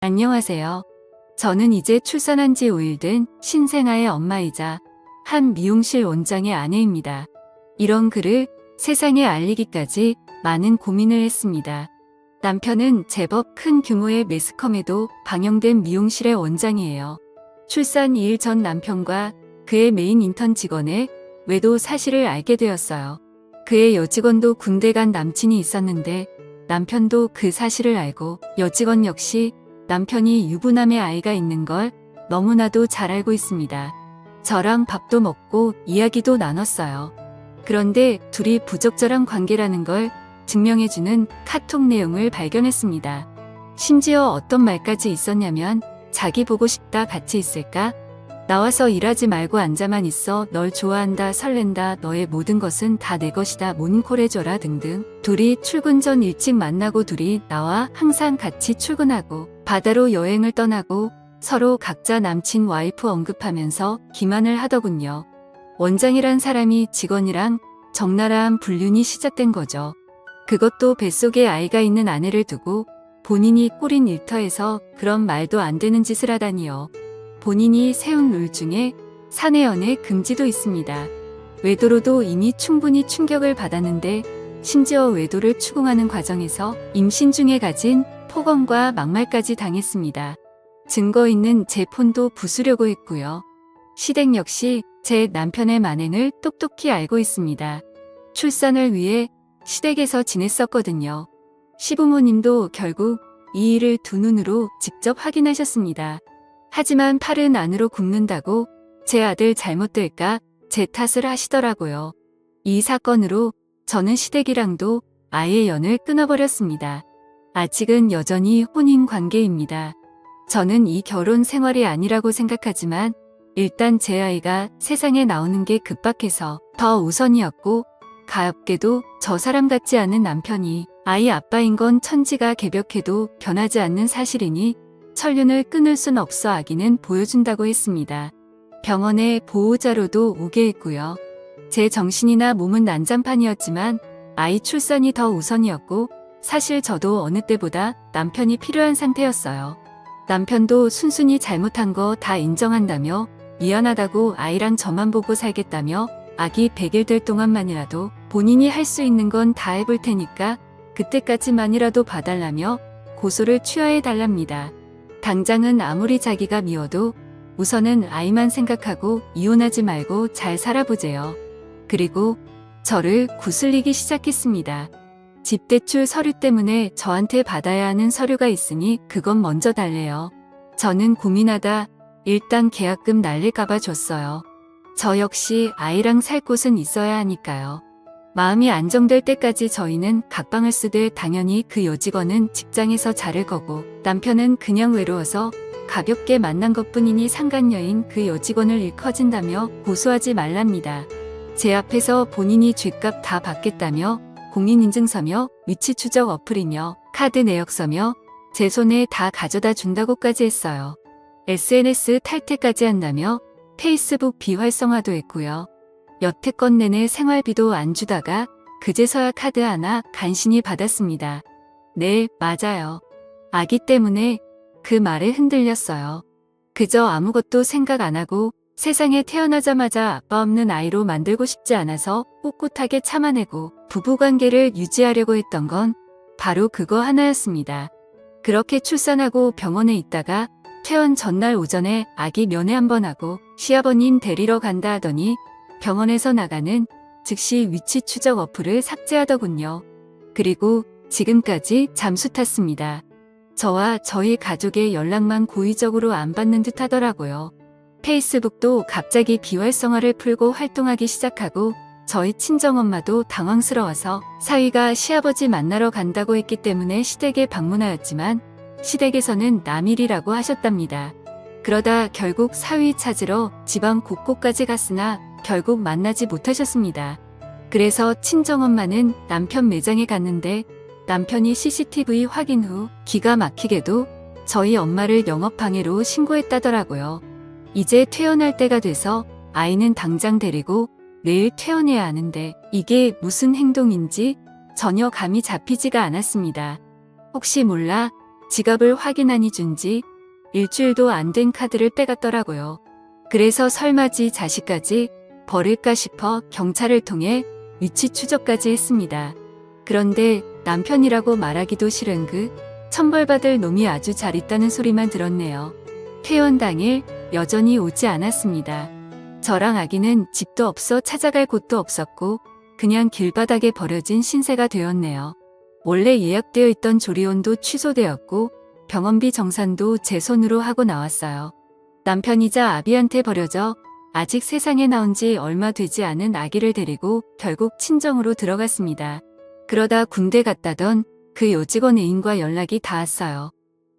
안녕하세요. 저는 이제 출산한 지 5일 된 신생아의 엄마이자 한 미용실 원장의 아내입니다. 이런 글을 세상에 알리기까지 많은 고민을 했습니다. 남편은 제법 큰 규모의 매스컴에도 방영된 미용실의 원장이에요. 출산 2일 전 남편과 그의 메인 인턴 직원의 외도 사실을 알게 되었어요. 그의 여직원도 군대 간 남친이 있었는데 남편도 그 사실을 알고 여직원 역시 남편이 유부남의 아이가 있는 걸 너무나도 잘 알고 있습니다. 저랑 밥도 먹고 이야기도 나눴어요. 그런데 둘이 부적절한 관계라는 걸 증명해주는 카톡 내용을 발견했습니다. 심지어 어떤 말까지 있었냐면 자기 보고 싶다 같이 있을까? 나와서 일하지 말고 앉아만 있어 널 좋아한다 설렌다 너의 모든 것은 다 내 것이다 몬콜해줘라 등등. 둘이 출근 전 일찍 만나고 둘이 나와 항상 같이 출근하고 바다로 여행을 떠나고 서로 각자 남친 와이프 언급하면서 기만을 하더군요. 원장이란 사람이 직원이랑 적나라한 불륜이 시작된 거죠. 그것도 뱃속에 아이가 있는 아내를 두고 본인이 꼬린 일터에서 그런 말도 안 되는 짓을 하다니요. 본인이 세운 룰 중에 사내 연애 금지도 있습니다. 외도로도 이미 충분히 충격을 받았는데 심지어 외도를 추궁하는 과정에서 임신 중에 가진 폭언과 막말까지 당했습니다. 증거 있는 제 폰도 부수려고 했고요. 시댁 역시 제 남편의 만행을 똑똑히 알고 있습니다. 출산을 위해 시댁에서 지냈었거든요. 시부모님도 결국 이 일을 두 눈으로 직접 확인하셨습니다. 하지만 팔은 안으로 굽는다고 제 아들 잘못될까 제 탓을 하시더라고요. 이 사건으로 저는 시댁이랑도 아예 연을 끊어버렸습니다. 아직은 여전히 혼인 관계입니다. 저는 이 결혼 생활이 아니라고 생각하지만 일단 제 아이가 세상에 나오는 게 급박해서 더 우선이었고 가엾게도 저 사람 같지 않은 남편이 아이 아빠인 건 천지가 개벽해도 변하지 않는 사실이니 천륜을 끊을 순 없어 아기는 보여준다고 했습니다. 병원에 보호자로도 오게 했고요. 제 정신이나 몸은 난장판이었지만 아이 출산이 더 우선이었고 사실 저도 어느 때보다 남편이 필요한 상태였어요. 남편도 순순히 잘못한 거 다 인정한다며 미안하다고 아이랑 저만 보고 살겠다며 아기 100일 될 동안만이라도 본인이 할 수 있는 건 다 해볼 테니까 그때까지만이라도 봐달라며 고소를 취하해달랍니다. 당장은 아무리 자기가 미워도 우선은 아이만 생각하고 이혼하지 말고 잘 살아보재요. 그리고 저를 구슬리기 시작했습니다. 집대출 서류 때문에 저한테 받아야 하는 서류가 있으니 그건 먼저 달래요. 저는 고민하다 일단 계약금 날릴까봐 줬어요. 저 역시 아이랑 살 곳은 있어야 하니까요. 마음이 안정될 때까지 저희는 각방을 쓰되 당연히 그 여직원은 직장에서 자를 거고 남편은 그냥 외로워서 가볍게 만난 것뿐이니 상간녀인 그 여직원을 일커진다며 고소하지 말랍니다. 제 앞에서 본인이 죗값 다 받겠다며 공인인증서며 위치 추적 어플이며 카드 내역서며 제 손에 다 가져다 준다고까지 했어요. SNS 탈퇴까지 한다며 페이스북 비활성화도 했고요. 여태껏 내내 생활비도 안 주다가 그제서야 카드 하나 간신히 받았습니다. 네, 맞아요. 아기 때문에 그 말에 흔들렸어요. 그저 아무것도 생각 안 하고 세상에 태어나자마자 아빠 없는 아이로 만들고 싶지 않아서 꿋꿋하게 참아내고 부부관계를 유지하려고 했던 건 바로 그거 하나였습니다. 그렇게 출산하고 병원에 있다가 퇴원 전날 오전에 아기 면회 한번 하고 시아버님 데리러 간다 하더니 병원에서 나가는 즉시 위치 추적 어플을 삭제하더군요. 그리고 지금까지 잠수 탔습니다. 저와 저희 가족의 연락만 고의적으로 안 받는 듯 하더라고요. 페이스북도 갑자기 비활성화를 풀고 활동하기 시작하고 저희 친정엄마도 당황스러워서 사위가 시아버지 만나러 간다고 했기 때문에 시댁에 방문하였지만 시댁에서는 남일이라고 하셨답니다. 그러다 결국 사위 찾으러 지방 곳곳까지 갔으나 결국 만나지 못하셨습니다. 그래서 친정엄마는 남편 매장에 갔는데 남편이 CCTV 확인 후 기가 막히게도 저희 엄마를 영업방해로 신고했다더라고요. 이제 퇴원할 때가 돼서 아이는 당장 데리고 내일 퇴원해야 하는데 이게 무슨 행동인지 전혀 감이 잡히지가 않았습니다. 혹시 몰라 지갑을 확인하니 준 지 일주일도 안 된 카드를 빼갔더라고요. 그래서 설마 지 자식까지 버릴까 싶어 경찰을 통해 위치 추적까지 했습니다. 그런데 남편이라고 말하기도 싫은 그 천벌받을 놈이 아주 잘 있다는 소리만 들었네요. 퇴원 당일 여전히 오지 않았습니다. 저랑 아기는 집도 없어 찾아갈 곳도 없었고 그냥 길바닥에 버려진 신세가 되었네요. 원래 예약되어 있던 조리원도 취소되었고 병원비 정산도 제 손으로 하고 나왔어요. 남편이자 아비한테 버려져 아직 세상에 나온 지 얼마 되지 않은 아기를 데리고 결국 친정으로 들어갔습니다. 그러다 군대 갔다던 그 여직원 애인과 연락이 닿았어요.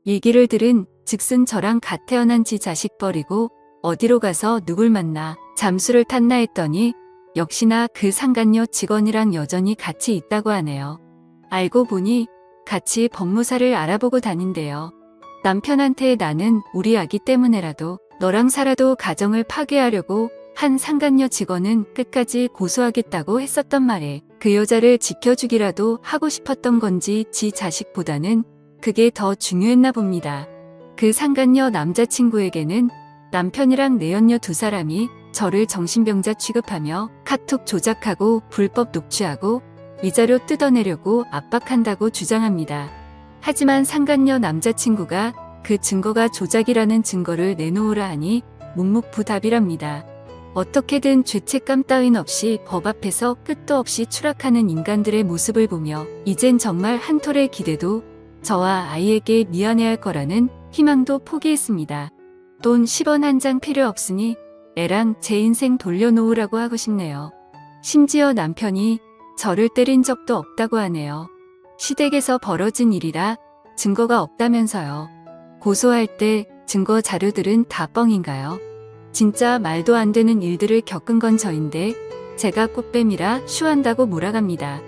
얘기를 들은 즉슨 저랑 갓 태어난 지 자식 버리고 어디로 가서 누굴 만나 잠수를 탔나 했더니 역시나 그 상간녀 직원이랑 여전히 같이 있다고 하네요. 알고 보니 같이 법무사를 알아보고 다닌대요. 남편한테 나는 우리 아기 때문에라도 너랑 살아도 가정을 파괴하려고 한 상간녀 직원은 끝까지 고소하겠다고 했었던 말에 그 여자를 지켜주기라도 하고 싶었던 건지 지 자식보다는 그게 더 중요했나 봅니다. 그 상간녀 남자친구에게는 남편이랑 내연녀 두 사람이 저를 정신병자 취급하며 카톡 조작하고 불법 녹취하고 위자료 뜯어내려고 압박한다고 주장합니다. 하지만 상간녀 남자친구가 그 증거가 조작이라는 증거를 내놓으라 하니 묵묵부답이랍니다. 어떻게든 죄책감 따윈 없이 법 앞에서 끝도 없이 추락하는 인간들의 모습을 보며 이젠 정말 한 톨의 기대도 저와 아이에게 미안해할 거라는 희망도 포기했습니다. 돈 10원 한 장 필요 없으니 애랑 제 인생 돌려놓으라고 하고 싶네요. 심지어 남편이 저를 때린 적도 없다고 하네요. 시댁에서 벌어진 일이라 증거가 없다면서요. 고소할 때 증거 자료들은 다 뻥인가요? 진짜 말도 안 되는 일들을 겪은 건 저인데 제가 꽃뱀이라 쉬한다고 몰아갑니다.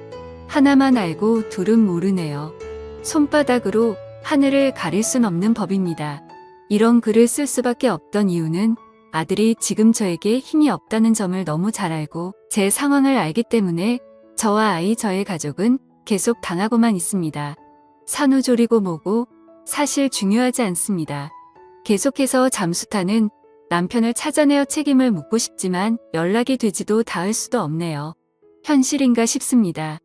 하나만 알고 둘은 모르네요. 손바닥으로 하늘을 가릴 순 없는 법입니다. 이런 글을 쓸 수밖에 없던 이유는 아들이 지금 저에게 힘이 없다는 점을 너무 잘 알고 제 상황을 알기 때문에 저와 아이 저의 가족은 계속 당하고만 있습니다. 산후조리고 뭐고 사실 중요하지 않습니다. 계속해서 잠수 타는 남편을 찾아내어 책임을 묻고 싶지만 연락이 되지도 닿을 수도 없네요. 현실인가 싶습니다.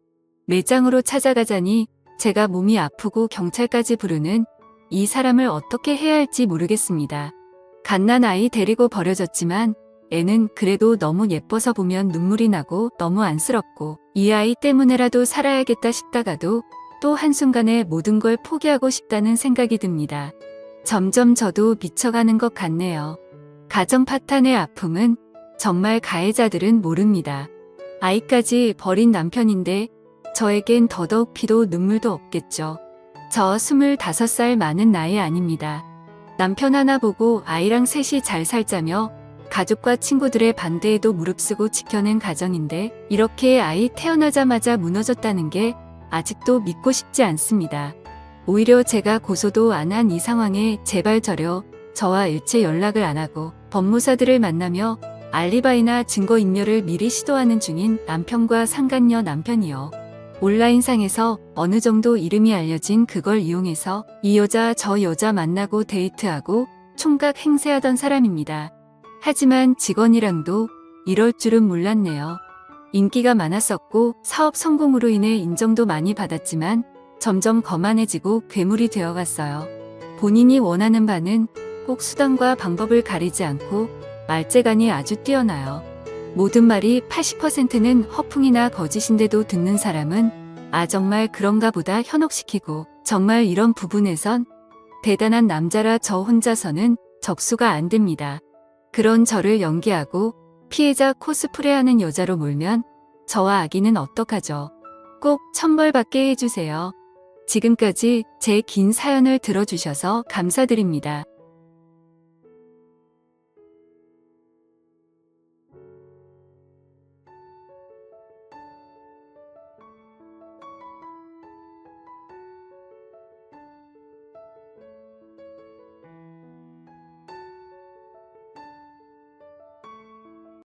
매장으로 찾아가자니 제가 몸이 아프고 경찰까지 부르는 이 사람을 어떻게 해야 할지 모르겠습니다. 갓난 아이 데리고 버려졌지만 애는 그래도 너무 예뻐서 보면 눈물이 나고 너무 안쓰럽고 이 아이 때문에라도 살아야겠다 싶다가도 또 한순간에 모든 걸 포기하고 싶다는 생각이 듭니다. 점점 저도 미쳐가는 것 같네요. 가정 파탄의 아픔은 정말 가해자들은 모릅니다. 아이까지 버린 남편인데 저에겐 더더욱 피도 눈물도 없겠죠. 저 25살 많은 나이 아닙니다. 남편 하나 보고 아이랑 셋이 잘 살자며 가족과 친구들의 반대에도 무릅쓰고 지켜낸 가정인데 이렇게 아이 태어나자마자 무너졌다는 게 아직도 믿고 싶지 않습니다. 오히려 제가 고소도 안 한 이 상황에 제발 저와 일체 연락을 안 하고 법무사들을 만나며 알리바이나 증거인멸을 미리 시도하는 중인 남편과 상간녀 남편이요. 온라인상에서 어느 정도 이름이 알려진 그걸 이용해서 이 여자 저 여자 만나고 데이트하고 총각 행세하던 사람입니다. 하지만 직원이랑도 이럴 줄은 몰랐네요. 인기가 많았었고 사업 성공으로 인해 인정도 많이 받았지만 점점 거만해지고 괴물이 되어갔어요. 본인이 원하는 바는 꼭 수단과 방법을 가리지 않고 말재간이 아주 뛰어나요. 모든 말이 80%는 허풍이나 거짓인데도 듣는 사람은 아 정말 그런가 보다 현혹시키고 정말 이런 부분에선 대단한 남자라 저 혼자서는 적수가 안 됩니다. 그런 저를 연기하고 피해자 코스프레하는 여자로 몰면 저와 아기는 어떡하죠? 꼭 천벌받게 해주세요. 지금까지 제 긴 사연을 들어주셔서 감사드립니다.